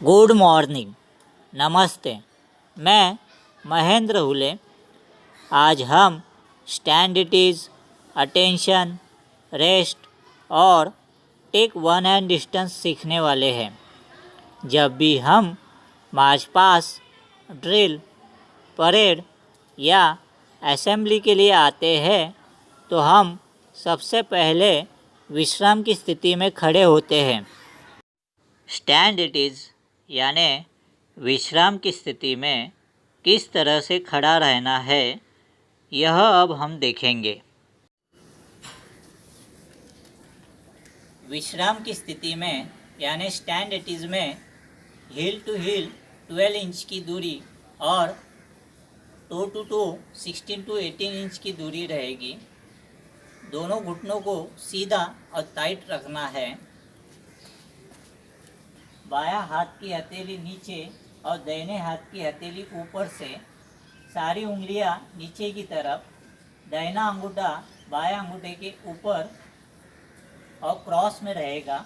Good morning, नमस्ते। मैं महेंद्र हुले। आज हम स्टैंडिटीज़, अटेंशन, रेस्ट और टेक वन हैंड डिस्टेंस सीखने वाले हैं। जब भी हम मार्च पास, ड्रिल, परेड या असेंबली के लिए आते हैं तो हम सबसे पहले विश्राम की स्थिति में खड़े होते हैं। स्टैंड इट इज़ यानी विश्राम की स्थिति में किस तरह से खड़ा रहना है, यह अब हम देखेंगे। विश्राम की स्थिति में यानी स्टैंड इट इज़ में हील टू हील 12 इंच की दूरी और toe to toe 16 to 18 inch की दूरी रहेगी। दोनों घुटनों को सीधा और टाइट रखना है। बायां हाथ की हथेली नीचे और दाहिने हाथ की हथेली ऊपर से, सारी उंगलियां नीचे की तरफ, दाहिना अंगूठा बायां अंगूठे के ऊपर और क्रॉस में रहेगा।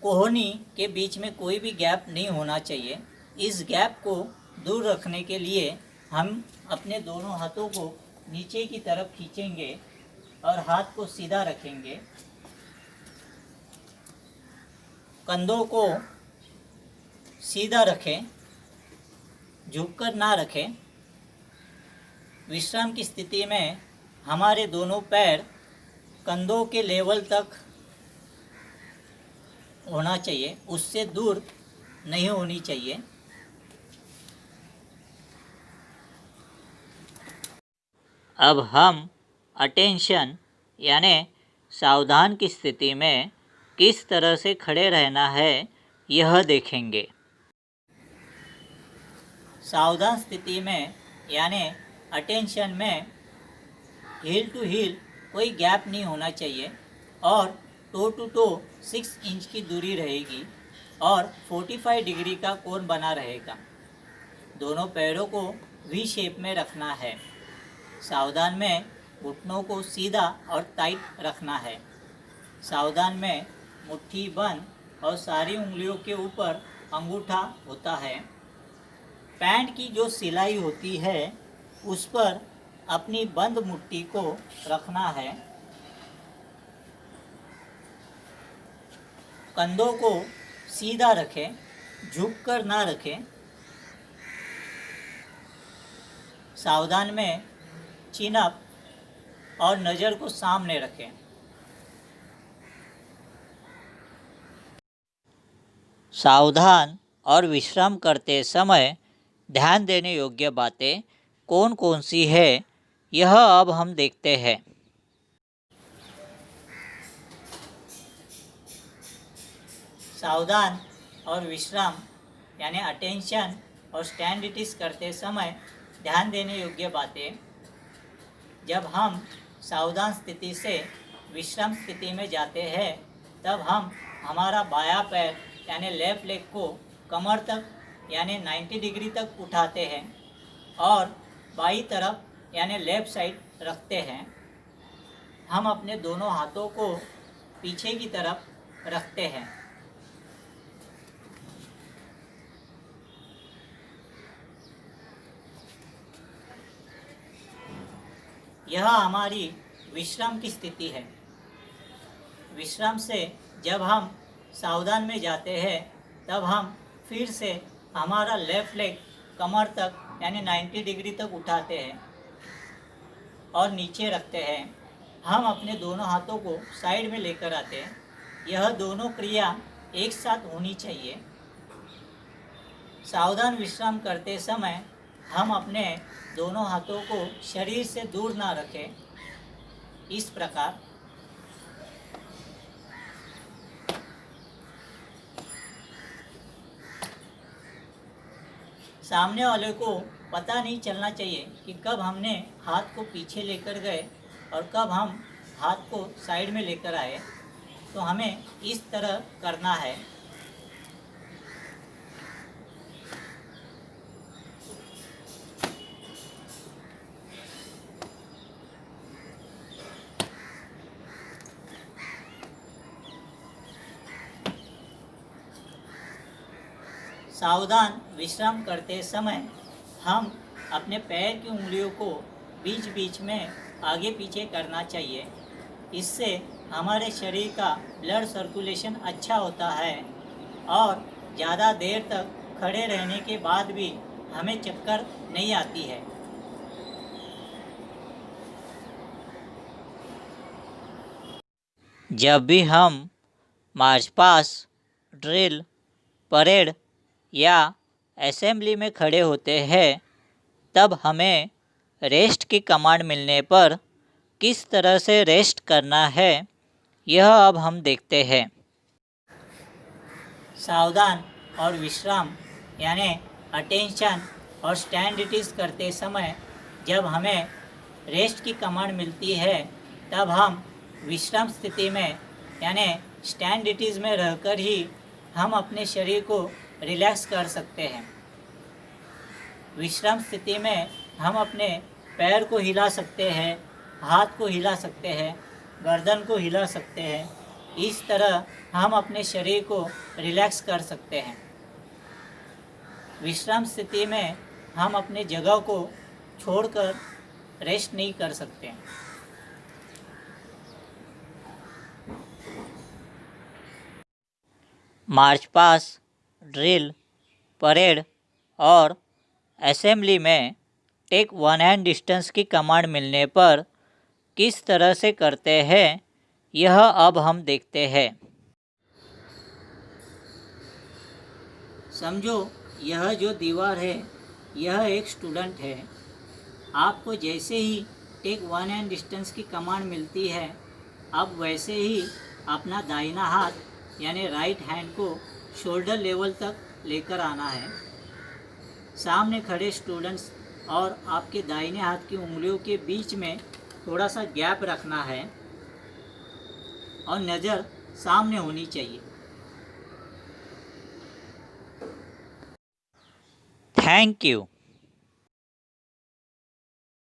कोहनी के बीच में कोई भी गैप नहीं होना चाहिए। इस गैप को दूर रखने के लिए हम अपने दोनों हाथों को नीचे की तरफ खींचेंगे और हाथ को सीधा रखेंगे। कंधों को सीधा रखें, झुककर ना रखें। विश्राम की स्थिति में हमारे दोनों पैर कंधों के लेवल तक होना चाहिए, उससे दूर नहीं होनी चाहिए। अब हम अटेंशन यानी सावधान की स्थिति में किस तरह से खड़े रहना है, यह देखेंगे। सावधान स्थिति में यानी अटेंशन में हील टू हील कोई गैप नहीं होना चाहिए और टो टू टो 6 इंच की दूरी रहेगी और 45 डिग्री का कोण बना रहेगा। दोनों पैरों को वी शेप में रखना है। सावधान में घुटनों को सीधा और टाइट रखना है। सावधान में मुट्ठी बंद और सारी उंगलियों के ऊपर अंगूठा होता है। पैंट की जो सिलाई होती है उस पर अपनी बंद मुट्ठी को रखना है। कंधों को सीधा रखें, झुककर ना रखें। सावधान में चिन अप और नज़र को सामने रखें। सावधान और विश्राम करते समय ध्यान देने योग्य बातें कौन कौन सी है, यह अब हम देखते हैं। सावधान और विश्राम यानी अटेंशन और स्टैंड इट इज़ करते समय ध्यान देने योग्य बातें। जब हम सावधान स्थिति से विश्राम स्थिति में जाते हैं तब हम हमारा बायां पैर यानी लेफ्ट लेग को कमर तक यानी 90 डिग्री तक उठाते हैं और बाई तरफ यानी लेफ्ट साइड रखते हैं। हम अपने दोनों हाथों को पीछे की तरफ रखते हैं। यह हमारी विश्राम की स्थिति है। विश्राम से जब हम सावधान में जाते हैं तब हम फिर से हमारा लेफ्ट लेग कमर तक यानी 90 डिग्री तक उठाते हैं और नीचे रखते हैं। हम अपने दोनों हाथों को साइड में लेकर आते हैं। यह दोनों क्रिया एक साथ होनी चाहिए। सावधान विश्राम करते समय हम अपने दोनों हाथों को शरीर से दूर ना रखें। इस प्रकार सामने वाले को पता नहीं चलना चाहिए कि कब हमने हाथ को पीछे लेकर गए और कब हम हाथ को साइड में लेकर आए। तो हमें इस तरह करना है। सावधान विश्राम करते समय हम अपने पैर की उंगलियों को बीच बीच में आगे पीछे करना चाहिए। इससे हमारे शरीर का ब्लड सर्कुलेशन अच्छा होता है और ज़्यादा देर तक खड़े रहने के बाद भी हमें चक्कर नहीं आती है। जब भी हम मार्च पास्ट, ड्रिल, परेड या असेंबली में खड़े होते हैं, तब हमें रेस्ट की कमांड मिलने पर किस तरह से रेस्ट करना है, यह अब हम देखते हैं। सावधान और विश्राम यानी अटेंशन और स्टैंडिटीज करते समय जब हमें रेस्ट की कमांड मिलती है, तब हम विश्राम स्थिति में यानी स्टैंडिटीज में रहकर ही हम अपने शरीर को रिलैक्स कर सकते हैं। विश्राम स्थिति में हम अपने पैर को हिला सकते हैं, हाथ को हिला सकते हैं, गर्दन को हिला सकते हैं। इस तरह हम अपने शरीर को रिलैक्स कर सकते हैं। विश्राम स्थिति में हम अपने जगह को छोड़कर रेस्ट नहीं कर सकते। मार्च पास्ट, ड्रिल, परेड और असेंबली में टेक वन हैंड डिस्टेंस की कमांड मिलने पर किस तरह से करते हैं, यह अब हम देखते हैं। समझो यह जो दीवार है, यह एक स्टूडेंट है। आपको जैसे ही टेक वन हैंड डिस्टेंस की कमांड मिलती है, अब वैसे ही अपना दाहिना हाथ यानी राइट हैंड को शोल्डर लेवल तक लेकर आना है। सामने खड़े स्टूडेंट्स और आपके दाहिने हाथ की उंगलियों के बीच में थोड़ा सा गैप रखना है और नज़र सामने होनी चाहिए। Thank you.